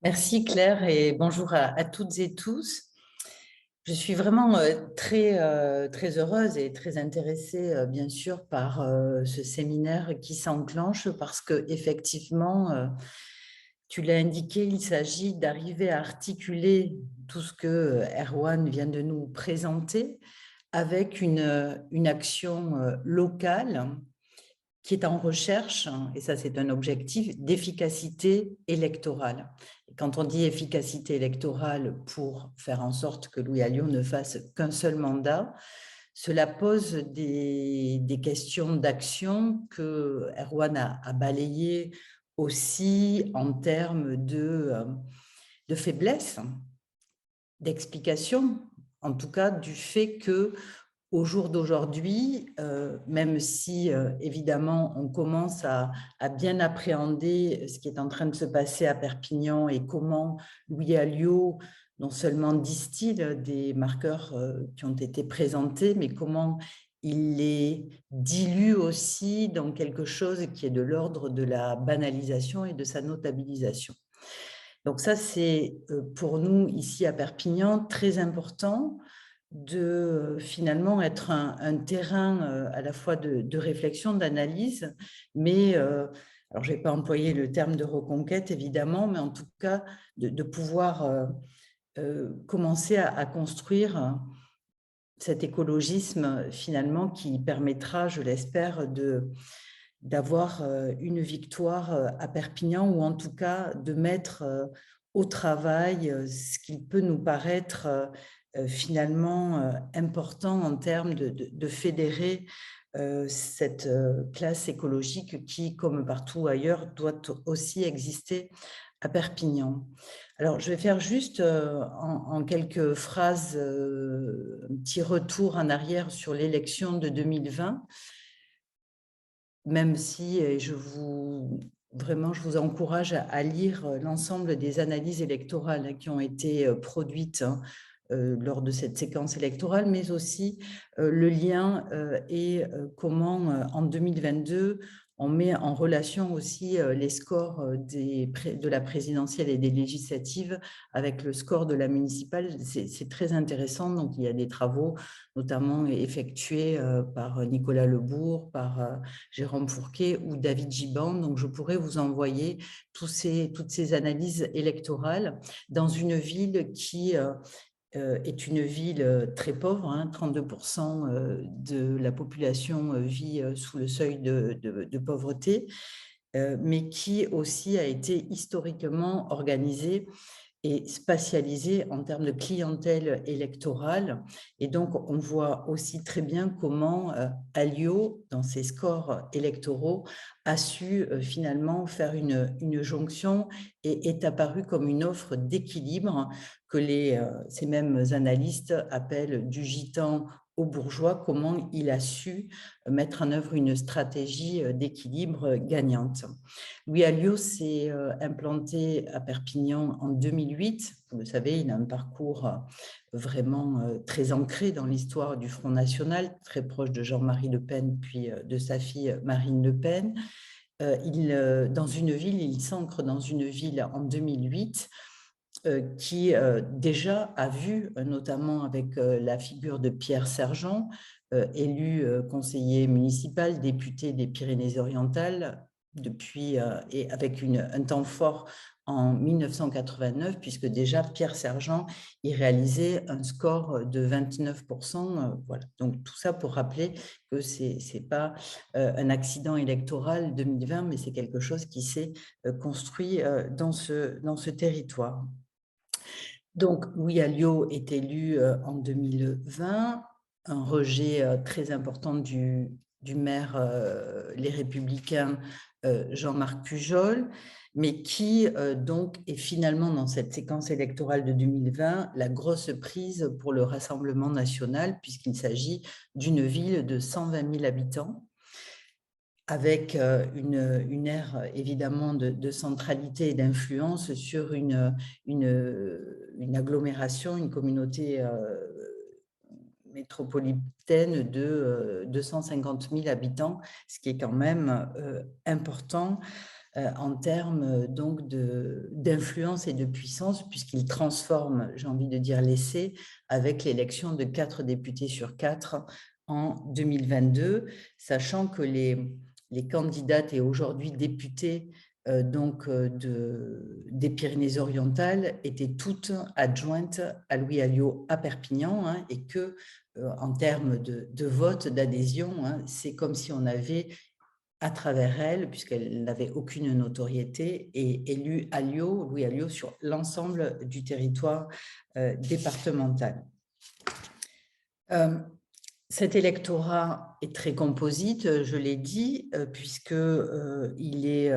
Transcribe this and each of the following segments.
Merci Claire et bonjour à toutes et tous. Je suis vraiment très heureuse et très intéressée, bien sûr, par ce séminaire qui s'enclenche parce que effectivement, tu l'as indiqué, il s'agit d'arriver à articuler tout ce que Erwan vient de nous présenter avec une action locale qui est en recherche, et ça c'est un objectif, d'efficacité électorale. Et quand on dit efficacité électorale pour faire en sorte que Louis Alliot ne fasse qu'un seul mandat, cela pose des questions d'action que Erwan a balayées aussi en termes de faiblesse, d'explication, en tout cas du fait que au jour d'aujourd'hui, même si évidemment on commence à bien appréhender ce qui est en train de se passer à Perpignan et comment Louis Alliot non seulement distille des marqueurs qui ont été présentés, mais comment il les dilue aussi dans quelque chose qui est de l'ordre de la banalisation et de sa notabilisation. Donc ça, c'est pour nous ici à Perpignan très important de finalement être un terrain à la fois de réflexion, d'analyse, mais alors je ne vais pas employer le terme de reconquête évidemment, mais en tout cas de pouvoir commencer à construire cet écologisme finalement qui permettra, je l'espère, d'avoir une victoire à Perpignan ou en tout cas de mettre au travail ce qui peut nous paraître finalement important en termes de fédérer cette classe écologique qui, comme partout ailleurs, doit aussi exister à Perpignan. Alors, je vais faire juste en quelques phrases un petit retour en arrière sur l'élection de 2020, même si vraiment, je vous encourage à lire l'ensemble des analyses électorales qui ont été produites lors de cette séquence électorale, mais aussi le lien et comment en 2022, on met en relation aussi les scores de la présidentielle et des législatives avec le score de la municipale. C'est très intéressant. Donc, il y a des travaux, notamment effectués par Nicolas Lebourg, par Jérôme Fourquet ou David Giban. Donc, je pourrais vous envoyer toutes ces analyses électorales dans une ville qui est une ville très pauvre, hein, 32% de la population vit sous le seuil de pauvreté, mais qui aussi a été historiquement organisée et spatialisée en termes de clientèle électorale. Et donc, on voit aussi très bien comment Alliot, dans ses scores électoraux, a su finalement faire une jonction et est apparu comme une offre d'équilibre que ces mêmes analystes appellent du gitan aux bourgeois, comment il a su mettre en œuvre une stratégie d'équilibre gagnante. Louis Alliot s'est implanté à Perpignan en 2008. Vous le savez, il a un parcours vraiment très ancré dans l'histoire du Front National, très proche de Jean-Marie Le Pen, puis de sa fille Marine Le Pen. Il s'ancre dans une ville en 2008 qui déjà a vu, notamment avec la figure de Pierre Sergent, élu conseiller municipal, député des Pyrénées-Orientales, depuis, et avec un temps fort en 1989, puisque déjà Pierre Sergent y réalisait un score de 29%. Voilà. Donc tout ça pour rappeler que ce n'est pas un accident électoral 2020, mais c'est quelque chose qui s'est construit dans ce territoire. Donc, Louis Alliot est élu en 2020, un rejet très important du maire Les Républicains Jean-Marc Pujol, mais qui donc est finalement dans cette séquence électorale de 2020 la grosse prise pour le Rassemblement national, puisqu'il s'agit d'une ville de 120 000 habitants avec une ère évidemment de centralité et d'influence sur une agglomération, une communauté métropolitaine de 250 000 habitants, ce qui est quand même important en termes donc d'influence et de puissance, puisqu'il transforme, j'ai envie de dire, l'essai avec l'élection de 4 députés sur 4 en 2022, sachant que les candidates et aujourd'hui députées des Pyrénées-Orientales étaient toutes adjointes à Louis Alliot à Perpignan, hein, et que en termes de vote, d'adhésion, hein, c'est comme si on avait, à travers elle, puisqu'elle n'avait aucune notoriété, et élu Louis Alliot sur l'ensemble du territoire départemental. Cet électorat est très composite, je l'ai dit, puisqu'il est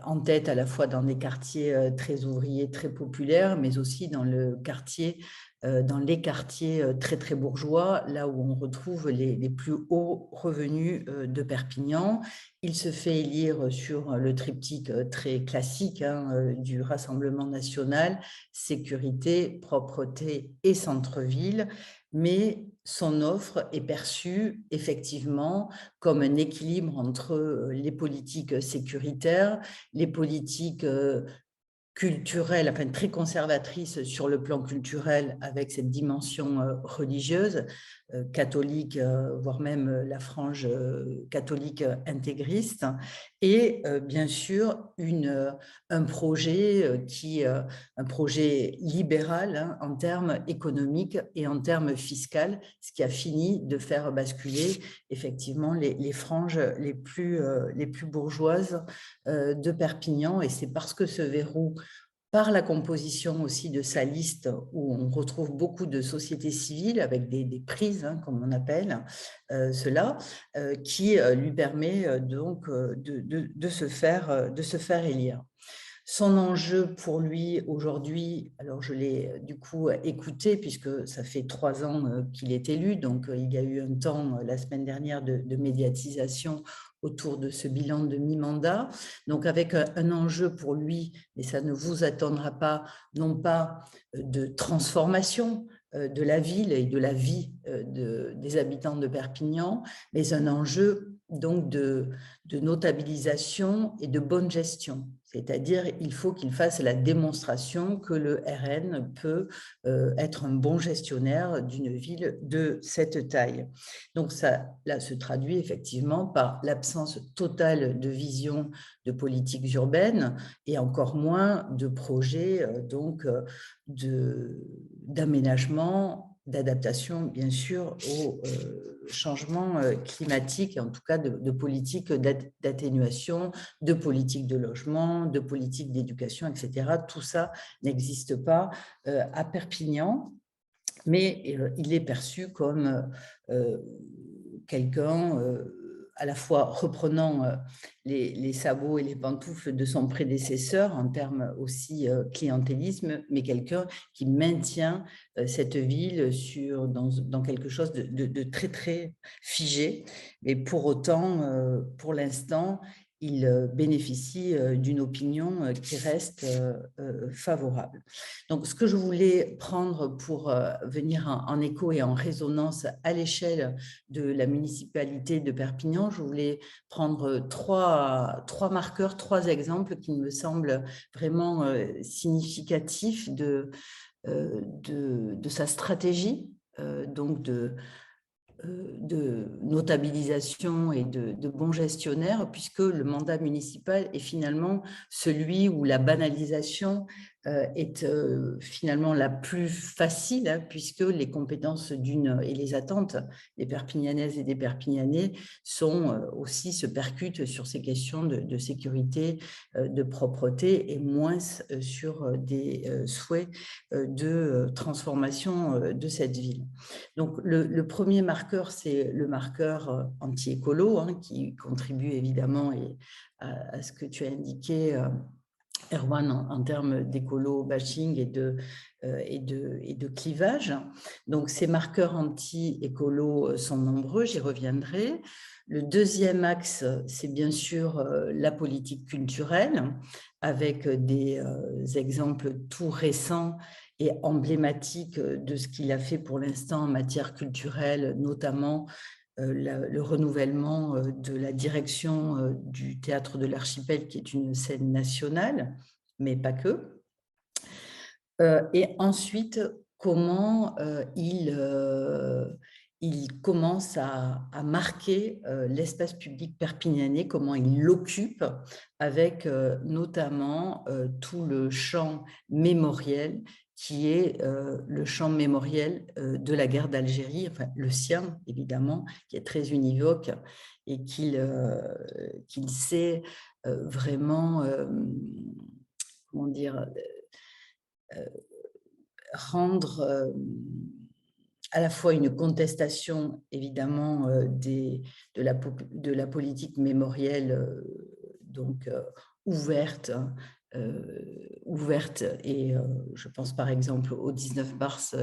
en tête à la fois dans des quartiers très ouvriers, très populaires, mais aussi dans les quartiers très, très bourgeois, là où on retrouve les plus hauts revenus de Perpignan. Il se fait élire sur le triptyque très classique, hein, du Rassemblement national, sécurité, propreté et centre-ville, mais son offre est perçue effectivement comme un équilibre entre les politiques sécuritaires, les politiques culturelle, enfin très conservatrice sur le plan culturel, avec cette dimension religieuse, catholique, voire même la frange catholique intégriste, et bien sûr un projet un projet libéral, hein, en termes économiques et en termes fiscaux, ce qui a fini de faire basculer effectivement les franges les plus bourgeoises de Perpignan. Et c'est parce que ce verrou, par la composition aussi de sa liste, où on retrouve beaucoup de sociétés civiles avec des prises, hein, comme on appelle cela, qui lui permet donc de se faire élire. Son enjeu pour lui aujourd'hui, alors je l'ai du coup écouté puisque ça fait 3 ans qu'il est élu, donc il y a eu un temps la semaine dernière de médiatisation autour de ce bilan de mi-mandat, donc avec un enjeu pour lui, et ça ne vous attendra pas, non pas de transformation de la ville et de la vie des habitants de Perpignan, mais un enjeu donc de notabilisation et de bonne gestion. C'est-à-dire, il faut qu'il fasse la démonstration que le RN peut être un bon gestionnaire d'une ville de cette taille. Donc, ça là, se traduit effectivement par l'absence totale de vision de politiques urbaines et encore moins de projets d'aménagement, d'adaptation, bien sûr, au changement climatique, et en tout cas de politique d'atténuation, de politique de logement, de politique d'éducation, etc. Tout ça n'existe pas à Perpignan, mais il est perçu comme quelqu'un à la fois reprenant les sabots et les pantoufles de son prédécesseur en termes aussi clientélisme, mais quelqu'un qui maintient cette ville dans quelque chose de très, très figé. Mais pour autant, pour l'instant, il bénéficie d'une opinion qui reste favorable. Donc, ce que je voulais prendre pour venir en écho et en résonance à l'échelle de la municipalité de Perpignan, je voulais prendre trois marqueurs, 3 exemples qui me semblent vraiment significatifs de sa stratégie, donc de notabilisation et de bons gestionnaires, puisque le mandat municipal est finalement celui où la banalisation est finalement la plus facile, hein, puisque les compétences et les attentes des Perpignanaises et des Perpignanais aussi se percutent sur ces questions de sécurité, de propreté, et moins sur des souhaits de transformation de cette ville. Donc, le premier marqueur, c'est le marqueur anti-écolo, hein, qui contribue évidemment à ce que tu as indiqué, Erwan, en termes d'écolo-bashing et de clivage. Donc, ces marqueurs anti-écolo sont nombreux, j'y reviendrai. Le deuxième axe, c'est bien sûr la politique culturelle, avec des exemples tout récents et emblématiques de ce qu'il a fait pour l'instant en matière culturelle, notamment le renouvellement de la direction du Théâtre de l'Archipel, qui est une scène nationale, mais pas que. Et ensuite, comment il commence à marquer l'espace public perpignanais, comment il l'occupe, avec notamment tout le champ mémoriel qui est le champ mémoriel de la guerre d'Algérie, enfin le sien évidemment, qui est très univoque et qu'il sait vraiment, comment dire, rendre à la fois une contestation évidemment de la politique mémorielle donc ouverte, ouverte et je pense par exemple au 19 mars,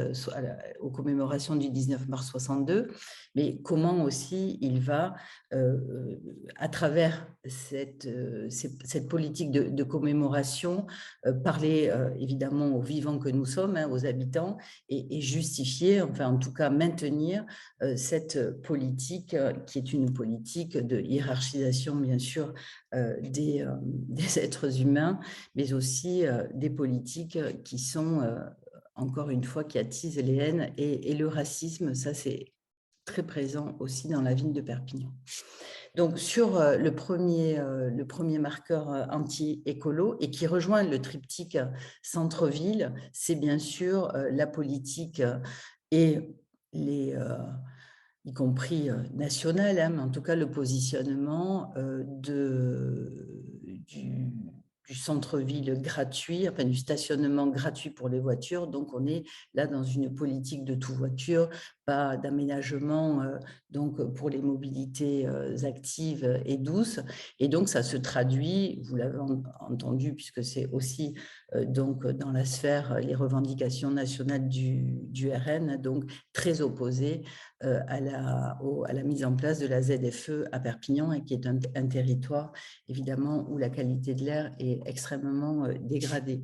aux commémorations du 19 mars 62, mais comment aussi il va, à travers cette politique de commémoration, parler évidemment aux vivants que nous sommes, hein, aux habitants, et justifier, enfin en tout cas maintenir cette politique qui est une politique de hiérarchisation bien sûr des êtres humains, mais aussi des politiques qui sont, encore une fois, qui attisent les haines et le racisme. Ça, c'est très présent aussi dans la ville de Perpignan. Donc, sur le premier marqueur anti-écolo et qui rejoint le triptyque centre-ville, c'est bien sûr la politique et y compris nationale, hein, mais en tout cas le positionnement du centre-ville gratuit, enfin du stationnement gratuit pour les voitures. Donc, on est là dans une politique de tout-voiture, pas d'aménagement donc pour les mobilités actives et douces. Et donc, ça se traduit, vous l'avez entendu, puisque c'est aussi donc dans la sphère, les revendications nationales du RN, donc très opposées à la mise en place de la ZFE à Perpignan, et qui est un territoire évidemment où la qualité de l'air est extrêmement dégradée.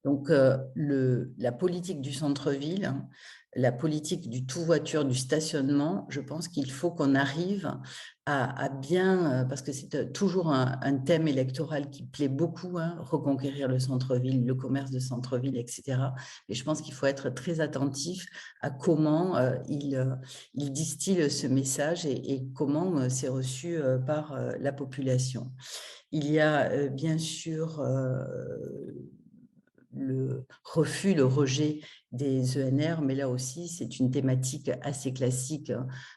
Donc, la politique du centre-ville, hein, la politique du tout-voiture, du stationnement, je pense qu'il faut qu'on arrive à bien, parce que c'est toujours un thème électoral qui plaît beaucoup, hein, reconquérir le centre-ville, le commerce de centre-ville, etc. Mais je pense qu'il faut être très attentif à comment il distille ce message et comment c'est reçu par la population. Il y a bien sûr le refus, le rejet des ENR, mais là aussi, c'est une thématique assez classique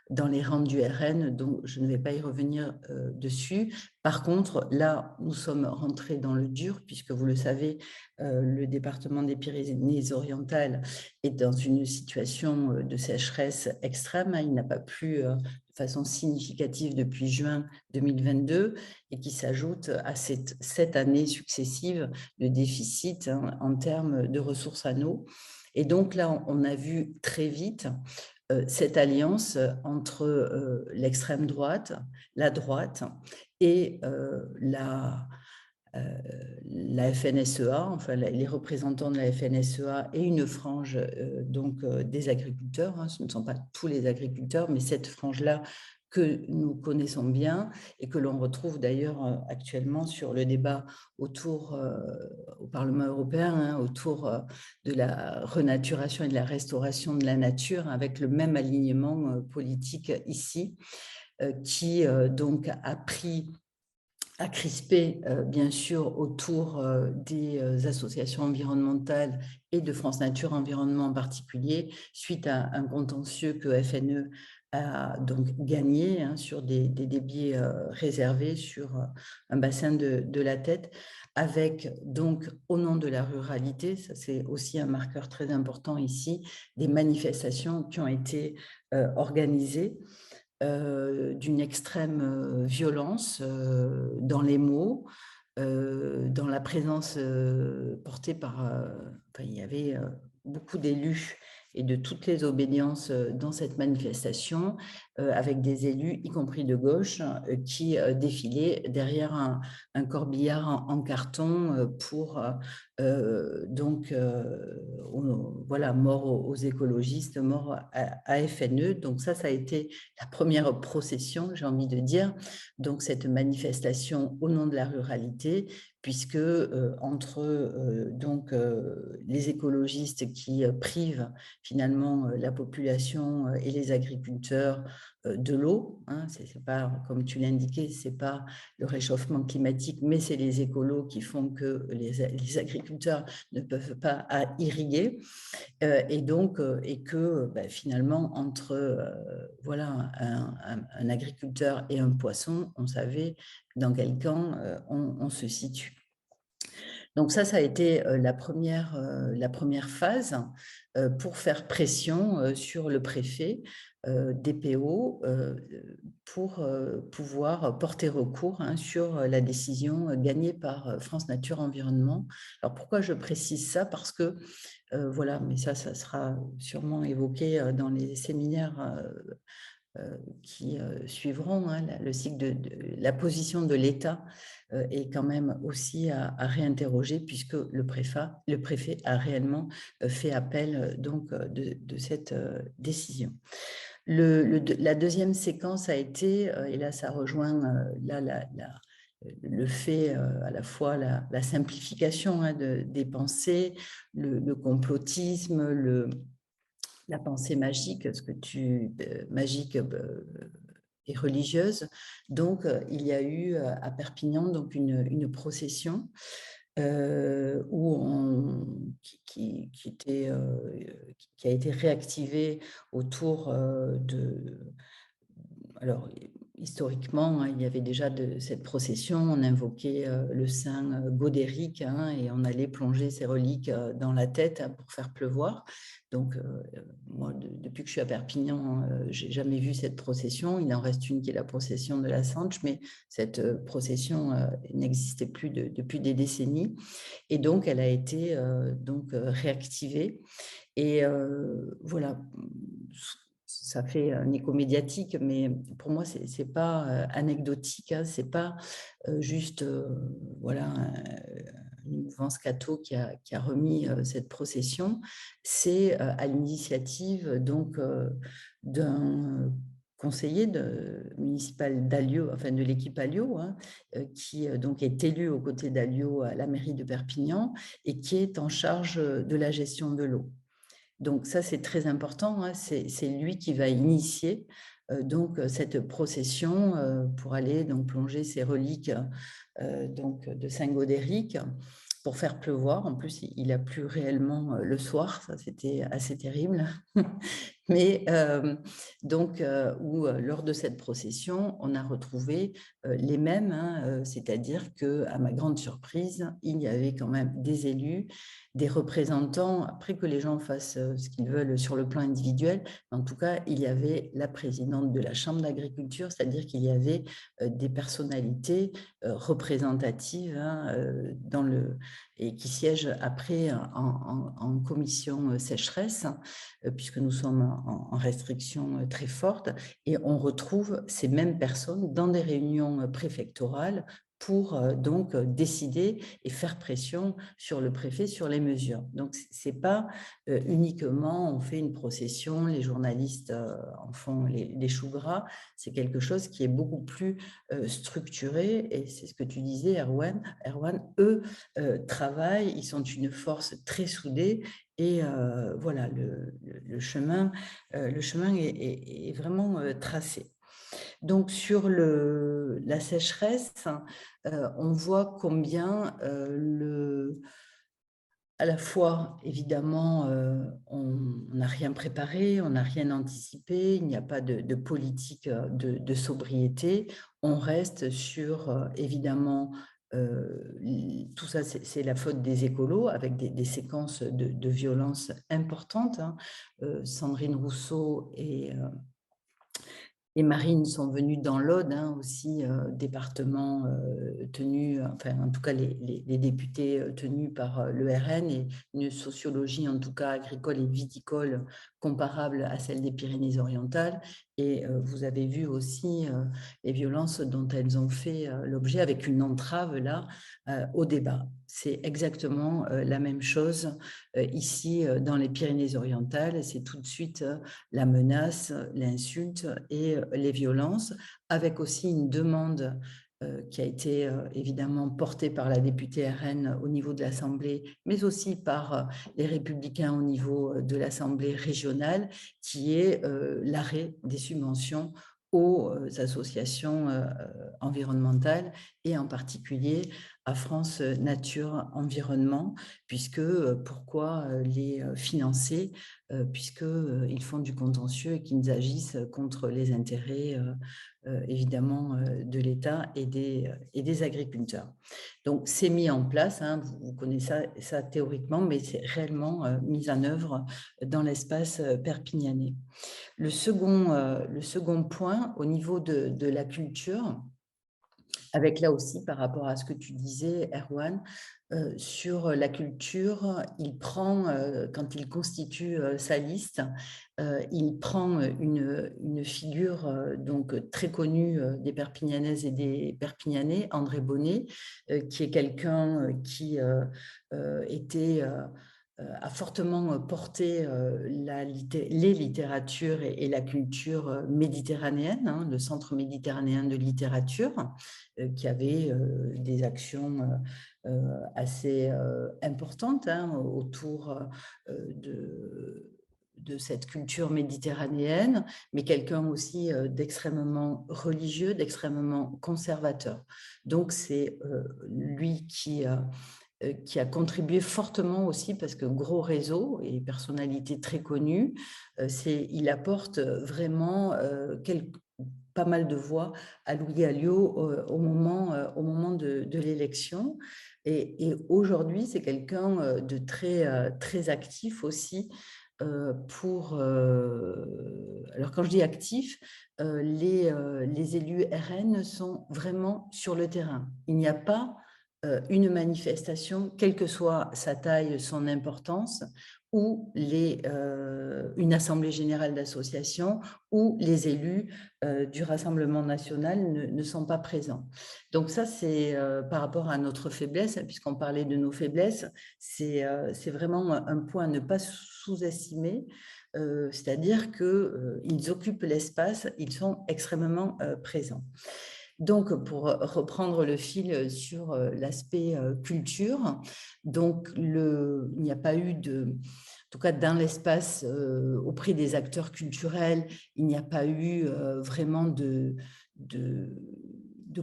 dans les rangs du RN, donc je ne vais pas y revenir dessus. Par contre, là, nous sommes rentrés dans le dur, puisque vous le savez, le département des Pyrénées-Orientales est dans une situation de sécheresse extrême. Il n'a pas plu de façon significative depuis juin 2022 et qui s'ajoute à cette 7 années successives de déficit, hein, en termes de ressources en eau. Et donc là, on a vu très vite cette alliance entre l'extrême droite, la droite et la FNSEA, enfin les représentants de la FNSEA et une frange donc des agriculteurs, hein, ce ne sont pas tous les agriculteurs, mais cette frange-là que nous connaissons bien et que l'on retrouve d'ailleurs actuellement sur le débat autour au Parlement européen, hein, autour de la renaturation et de la restauration de la nature, avec le même alignement politique ici, qui donc a crispé, bien sûr, autour des associations environnementales et de France Nature Environnement en particulier, suite à un contentieux que FNE a donc gagné, hein, sur des débits réservés sur un bassin de la Tête, avec donc, au nom de la ruralité, ça c'est aussi un marqueur très important ici, des manifestations qui ont été organisées d'une extrême violence dans les mots, dans la présence portée par... enfin, il y avait beaucoup d'élus et de toutes les obédiences dans cette manifestation, avec des élus, y compris de gauche, qui défilaient derrière un corbillard en carton pour donc voilà, mort aux écologistes, mort à FNE. Donc ça a été la première procession, j'ai envie de dire, donc cette manifestation au nom de la ruralité, puisque entre les écologistes qui privent finalement la population et les agriculteurs de l'eau, hein, c'est pas, comme tu l'indiquais, c'est pas le réchauffement climatique, mais c'est les écolos qui font que les agriculteurs ne peuvent pas irriguer. Et que finalement, entre voilà, un agriculteur et un poisson, on savait dans quel camp on se situe. Donc ça a été la première phase pour faire pression sur le préfet DPO pour pouvoir porter recours sur la décision gagnée par France Nature Environnement. Alors pourquoi je précise ça? Parce que voilà, mais ça sera sûrement évoqué dans les séminaires qui suivront, hein, le cycle de la position de l'État est quand même aussi à réinterroger, puisque le préfet a réellement fait appel donc de cette décision. La deuxième séquence a été, et là ça rejoint le fait à la fois la simplification des pensées, le complotisme, la pensée magique, magique et religieuse. Donc, il y a eu à Perpignan donc une procession qui a été réactivée autour alors, historiquement, hein, il y avait déjà de cette procession, on invoquait le saint Godéric, hein, et on allait plonger ses reliques dans la tête, hein, pour faire pleuvoir. Donc, moi, depuis que je suis à Perpignan, j'ai jamais vu cette procession. Il en reste une qui est la procession de la Sanche, mais cette procession n'existait plus depuis des décennies. Et donc, elle a été réactivée. Et voilà, ça fait un écho médiatique, mais pour moi, c'est pas anecdotique, hein, c'est pas juste voilà, une mouvance catho qui a remis cette procession. C'est à l'initiative donc d'un conseiller municipal d'Allieu, enfin de l'équipe Allieu, hein, qui donc est élu aux côtés d'Allieu à la mairie de Perpignan et qui est en charge de la gestion de l'eau. Donc ça, c'est très important, hein. C'est lui qui va initier donc cette procession pour aller donc plonger ses reliques donc de Saint-Gaudéric pour faire pleuvoir. En plus, il a plu réellement le soir, ça c'était assez terrible. Mais donc, lors de cette procession, on a retrouvé les mêmes, hein, c'est-à-dire qu'à ma grande surprise, il y avait quand même des élus, des représentants, après que les gens fassent ce qu'ils veulent sur le plan individuel, en tout cas, il y avait la présidente de la Chambre d'agriculture, c'est-à-dire qu'il y avait des personnalités représentatives, hein, et qui siègent après en commission sécheresse, puisque nous sommes en restriction très forte, et on retrouve ces mêmes personnes dans des réunions préfectorales pour donc décider et faire pression sur le préfet sur les mesures. Donc, c'est pas uniquement on fait une procession, les journalistes en font les choux gras, c'est quelque chose qui est beaucoup plus structuré, et c'est ce que tu disais, Erwan, eux travaillent, ils sont une force très soudée, et voilà, le chemin est vraiment tracé. Donc, sur la sécheresse, on voit combien à la fois, évidemment, on n'a rien préparé, on n'a rien anticipé, il n'y a pas de politique de sobriété. On reste sur, évidemment, tout ça, c'est la faute des écolos, avec des séquences de violence importantes, hein. Sandrine Rousseau Les marines sont venues dans l'Aude, hein, aussi, département tenu, enfin en tout cas les députés tenus par le RN, et une sociologie en tout cas agricole et viticole comparable à celle des Pyrénées-Orientales. Et vous avez vu aussi les violences dont elles ont fait l'objet, avec une entrave là au débat. C'est exactement la même chose ici dans les Pyrénées-Orientales. C'est tout de suite la menace, l'insulte et les violences, avec aussi une demande qui a été évidemment portée par la députée RN au niveau de l'Assemblée, mais aussi par les Républicains au niveau de l'Assemblée régionale, qui est l'arrêt des subventions aux associations environnementales, et en particulier à France Nature Environnement, puisque pourquoi les financer, puisqu'ils font du contentieux et qu'ils agissent contre les intérêts évidemment de l'État et des agriculteurs. Donc c'est mis en place, hein, vous connaissez ça théoriquement, mais c'est réellement mis en œuvre dans l'espace perpignanais. Le second point, au niveau de la culture, avec là aussi par rapport à ce que tu disais, Erwan, sur la culture, il prend, quand il constitue sa liste, il prend une figure donc très connue des Perpignanaises et des Perpignanais, André Bonnet, qui est quelqu'un qui était a fortement porté les littératures et la culture méditerranéenne, hein, le Centre méditerranéen de littérature, qui avait des actions assez importantes, hein, autour de cette culture méditerranéenne, mais quelqu'un aussi d'extrêmement religieux, d'extrêmement conservateur. Donc c'est lui qui a contribué fortement aussi, parce que gros réseau et personnalité très connue, il apporte vraiment pas mal de voix à Louis Alliot au moment de l'élection. Et aujourd'hui, c'est quelqu'un de très actif aussi pour... alors quand je dis actif, les élus RN sont vraiment sur le terrain. Il n'y a pas une manifestation, quelle que soit sa taille, son importance, ou une assemblée générale d'association, où les élus du Rassemblement national ne sont pas présents. Donc ça, c'est par rapport à notre faiblesse, puisqu'on parlait de nos faiblesses, c'est vraiment un point à ne pas sous-estimer. C'est-à-dire qu'ils occupent l'espace, ils sont extrêmement présents. Donc, pour reprendre le fil sur l'aspect culture, donc il n'y a pas eu en tout cas dans l'espace auprès des acteurs culturels, il n'y a pas eu vraiment de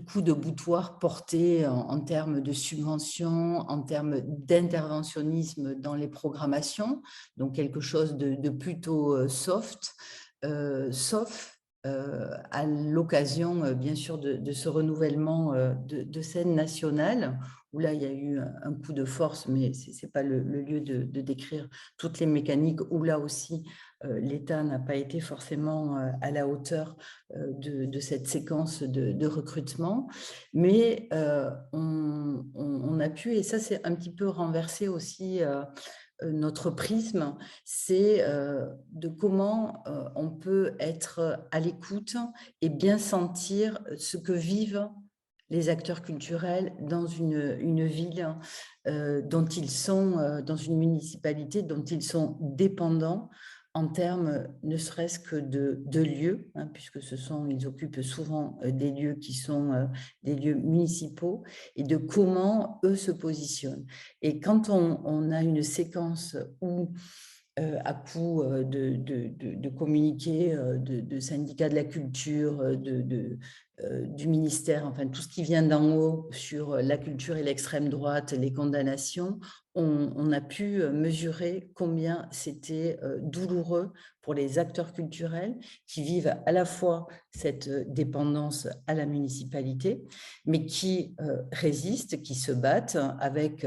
coups de boutoir portés en termes de subventions, en termes d'interventionnisme dans les programmations, donc quelque chose de plutôt soft, sauf à l'occasion, bien sûr, de ce renouvellement de scène nationale, où là, il y a eu un coup de force, mais ce n'est pas le lieu de décrire toutes les mécaniques, où là aussi, l'État n'a pas été forcément à la hauteur de cette séquence de recrutement. Mais on a pu, et ça, c'est un petit peu renversé aussi notre prisme, c'est de comment on peut être à l'écoute et bien sentir ce que vivent les acteurs culturels dans une ville dont ils sont, dans une municipalité dont ils sont dépendants en termes ne serait-ce que de lieux, hein, puisque ils occupent souvent des lieux qui sont des lieux municipaux, et de comment eux se positionnent. Et quand on a une séquence où, à coup de communiqués de syndicats de la culture, du ministère, enfin tout ce qui vient d'en haut sur la culture et l'extrême droite, les condamnations, on a pu mesurer combien c'était douloureux pour les acteurs culturels qui vivent à la fois cette dépendance à la municipalité, mais qui résistent, qui se battent avec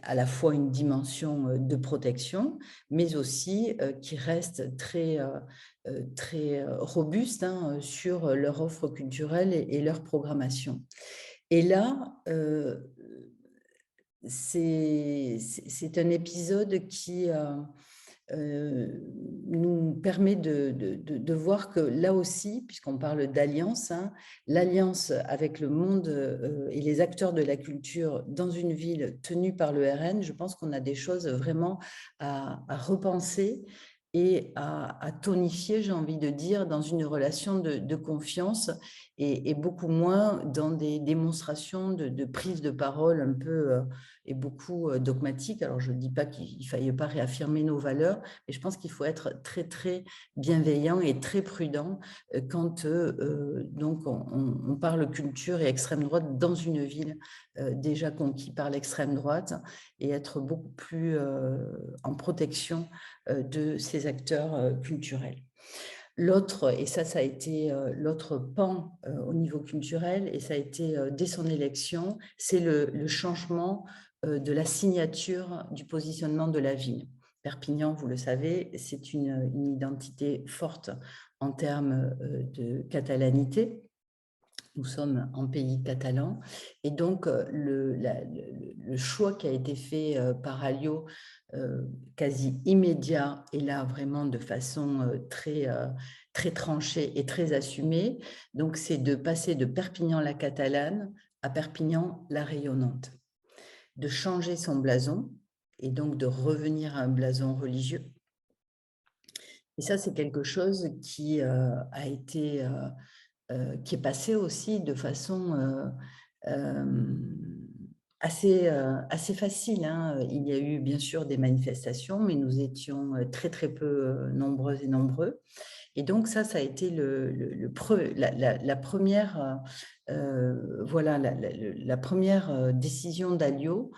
à la fois une dimension de protection, mais aussi qui reste très robuste, hein, sur leur offre culturelle et leur programmation. Et là, c'est un épisode qui nous permet de voir que là aussi, puisqu'on parle d'alliance, hein, l'alliance avec le monde et les acteurs de la culture dans une ville tenue par le RN, je pense qu'on a des choses vraiment à repenser et à tonifier, j'ai envie de dire, dans une relation de confiance et beaucoup moins dans des démonstrations de prise de parole un peu et beaucoup dogmatiques. Alors, je ne dis pas qu'il ne faille pas réaffirmer nos valeurs, mais je pense qu'il faut être très, très bienveillant et très prudent quand donc on parle culture et extrême droite dans une ville déjà conquise par l'extrême droite et être beaucoup plus en protection de ces acteurs culturels. L'autre, et ça a été l'autre pan au niveau culturel, et ça a été dès son élection, c'est le changement de la signature du positionnement de la ville. Perpignan, vous le savez, c'est une identité forte en termes de catalanité. Nous sommes en pays catalan. Et donc, le choix qui a été fait par Alliot, quasi immédiat, et là vraiment de façon très tranchée et très assumée, donc c'est de passer de Perpignan la catalane à Perpignan la rayonnante, de changer son blason et donc de revenir à un blason religieux. Et ça, c'est quelque chose qui a été qui est passé aussi de façon assez facile, hein. Il y a eu bien sûr des manifestations, mais nous étions très très peu nombreuses et nombreux. Et donc ça a été la première, voilà, la première décision d'Alliot,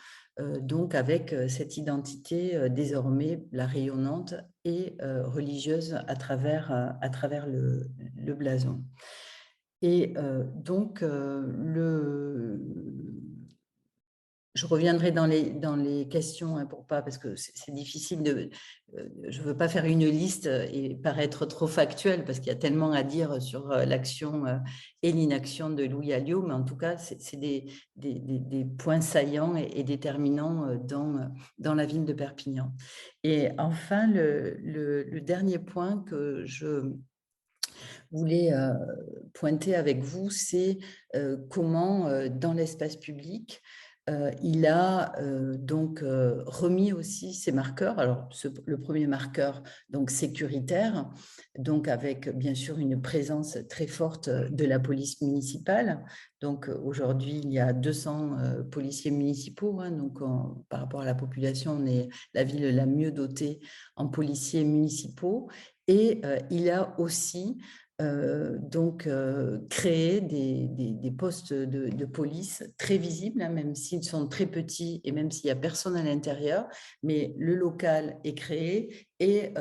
donc avec cette identité désormais la rayonnante et religieuse à travers le blason. Et donc, je reviendrai dans les questions, hein, parce que c'est difficile je ne veux pas faire une liste et paraître trop factuelle, parce qu'il y a tellement à dire sur l'action et l'inaction de Louis Alliot, mais en tout cas, c'est des points saillants et déterminants dans la ville de Perpignan. Et enfin, le dernier point que je voulais pointer avec vous, c'est comment, dans l'espace public, il a donc remis aussi ses marqueurs. Alors, le premier marqueur, donc sécuritaire, donc avec bien sûr une présence très forte de la police municipale. Donc aujourd'hui, il y a 200 policiers municipaux, hein, donc par rapport à la population, on est la ville la mieux dotée en policiers municipaux. Et il a aussi donc créer des postes de police très visibles, hein, même s'ils sont très petits et même s'il n'y a personne à l'intérieur, mais le local est créé et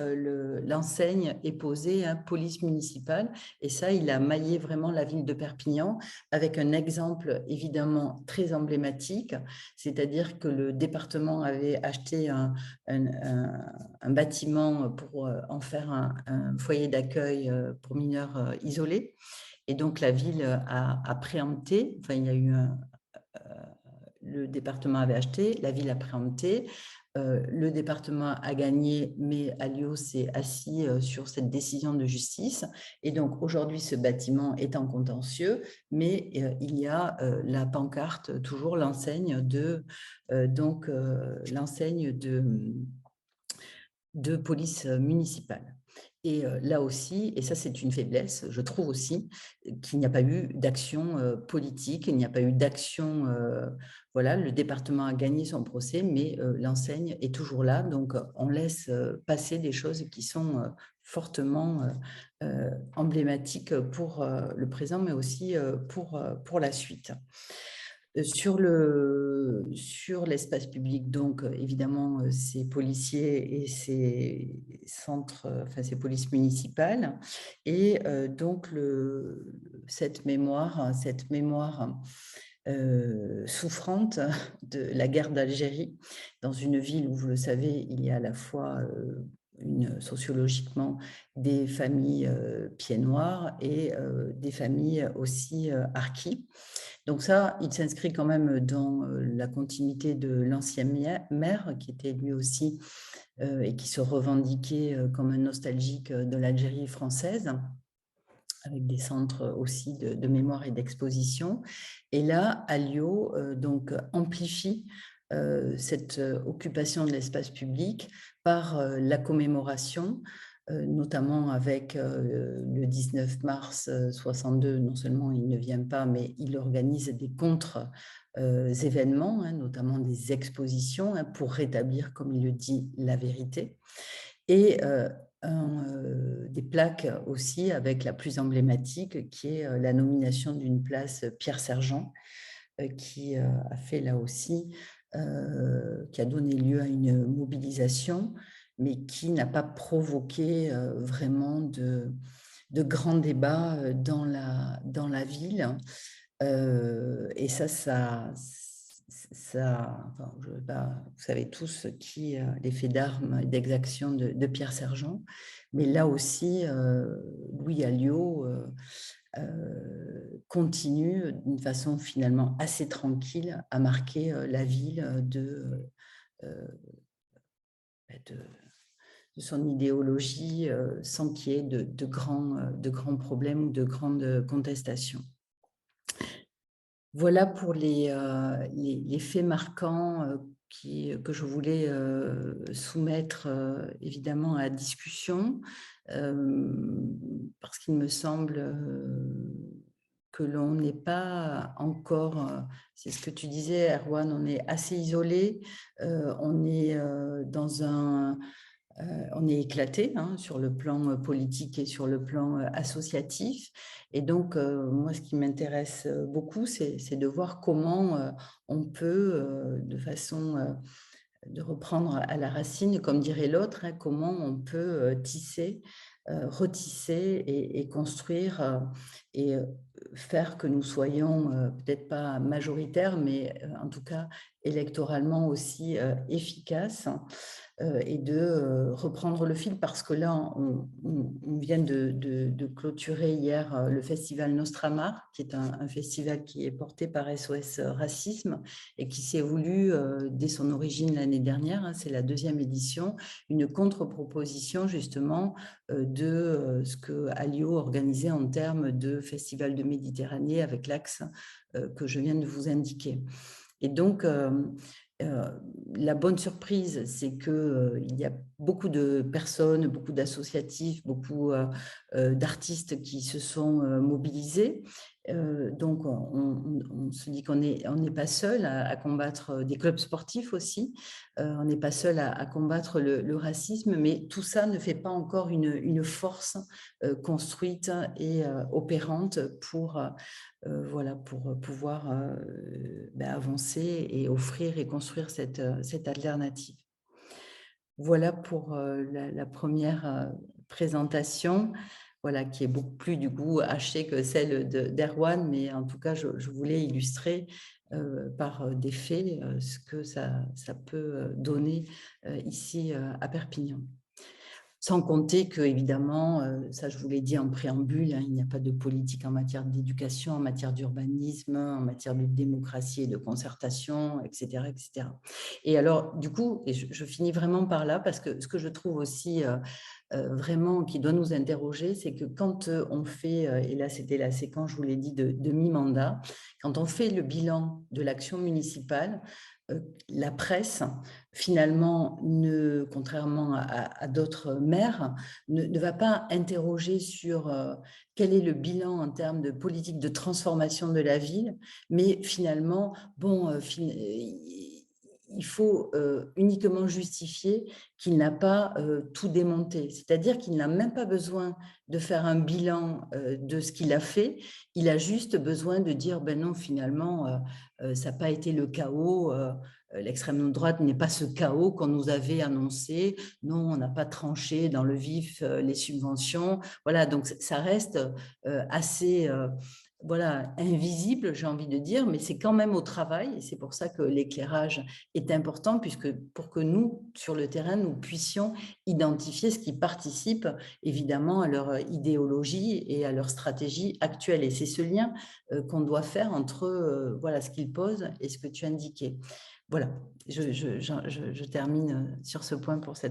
l'enseigne est posée, hein, police municipale. Et ça, il a maillé vraiment la ville de Perpignan avec un exemple évidemment très emblématique, c'est-à-dire que le département avait acheté un bâtiment pour en faire un foyer d'accueil pour mineurs isolés. Et donc, la ville a préempté, enfin, il y a eu le département avait acheté, la ville a préempté, le département a gagné, mais Alliot s'est assis sur cette décision de justice. Et donc, aujourd'hui, ce bâtiment est en contentieux, mais il y a la pancarte, toujours l'enseigne l'enseigne de police municipale. Et là aussi, et ça c'est une faiblesse, je trouve aussi, qu'il n'y a pas eu d'action politique, il n'y a pas eu d'action, voilà, le département a gagné son procès, mais l'enseigne est toujours là, donc on laisse passer des choses qui sont fortement emblématiques pour le présent, mais aussi pour la suite. Sur l'espace public, donc évidemment, ces policiers et ces centres, enfin ces polices municipales, et donc cette mémoire souffrante de la guerre d'Algérie, dans une ville où, vous le savez, il y a à la fois sociologiquement des familles pieds noirs et des familles aussi harkis. Donc ça, il s'inscrit quand même dans la continuité de l'ancien maire, qui était lui aussi et qui se revendiquait comme un nostalgique de l'Algérie française, avec des centres aussi de mémoire et d'exposition. Et là, Alio donc amplifie cette occupation de l'espace public par la commémoration, notamment avec le 19 mars 62. Non seulement il ne vient pas, mais il organise des contre-événements, notamment des expositions, pour rétablir, comme il le dit, la vérité. Et des plaques aussi, avec la plus emblématique, qui est la nomination d'une place Pierre Sergent, qui a fait là aussi, qui a donné lieu à une mobilisation, mais qui n'a pas provoqué vraiment de grands débats dans la ville. Et enfin, vous savez tous qui les faits d'armes et d'exaction de Pierre Sergent, mais là aussi, Louis Alliot continue d'une façon finalement assez tranquille à marquer la ville de son idéologie, sans qu'il y ait de grands problèmes ou de grandes contestations. Voilà pour les faits marquants que je voulais soumettre évidemment à la discussion, parce qu'il me semble que l'on n'est pas encore, c'est ce que tu disais, Erwan, on est assez isolé, on est on est éclaté sur le plan politique et sur le plan associatif. Et donc, moi, ce qui m'intéresse beaucoup, c'est de voir comment on peut, de façon de reprendre à la racine, comme dirait l'autre, comment on peut tisser, retisser et construire et faire que nous soyons peut-être pas majoritaires, mais en tout cas électoralement aussi efficaces. Et de reprendre le fil, parce que là, on vient de clôturer hier le festival Nostramar, qui est un festival qui est porté par SOS Racisme et qui s'est voulu, dès son origine l'année dernière, c'est la 2e édition, une contre-proposition justement de ce que Alio organisait en termes de festival de Méditerranée avec l'axe que je viens de vous indiquer. Et donc, la bonne surprise, c'est qu'il y a beaucoup de personnes, beaucoup d'associatifs, beaucoup d'artistes qui se sont mobilisés. Donc, on se dit qu'on n'est pas seul à combattre, des clubs sportifs aussi, on n'est pas seul à combattre le racisme, mais tout ça ne fait pas encore une force construite et opérante pour pouvoir avancer et offrir et construire cette alternative. Voilà pour la première présentation, voilà, qui est beaucoup plus du coup hachée que celle d'Erwan, mais en tout cas, je voulais illustrer par des faits ce que ça peut donner ici à Perpignan. Sans compter que, évidemment, ça je vous l'ai dit en préambule, il n'y a pas de politique en matière d'éducation, en matière d'urbanisme, en matière de démocratie et de concertation, etc. etc. Et alors, du coup, et je finis vraiment par là, parce que ce que je trouve aussi vraiment qui doit nous interroger, c'est que quand on fait, et là c'était la séquence, je vous l'ai dit, de mi-mandat, quand on fait le bilan de l'action municipale, la presse, finalement, contrairement à d'autres maires, ne va pas interroger sur quel est le bilan en termes de politique de transformation de la ville, mais finalement, il faut uniquement justifier qu'il n'a pas tout démonté. C'est-à-dire qu'il n'a même pas besoin de faire un bilan de ce qu'il a fait, il a juste besoin de dire, ben non, finalement, ça n'a pas été le chaos, l'extrême droite n'est pas ce chaos qu'on nous avait annoncé, non, on n'a pas tranché dans le vif les subventions. Voilà, donc ça reste assez voilà, invisible, j'ai envie de dire, mais c'est quand même au travail. Et c'est pour ça que l'éclairage est important, puisque pour que nous, sur le terrain, nous puissions identifier ce qui participe évidemment à leur idéologie et à leur stratégie actuelle. Et c'est ce lien qu'on doit faire entre voilà, ce qu'ils posent et ce que tu indiquais. Voilà, je termine sur ce point pour cette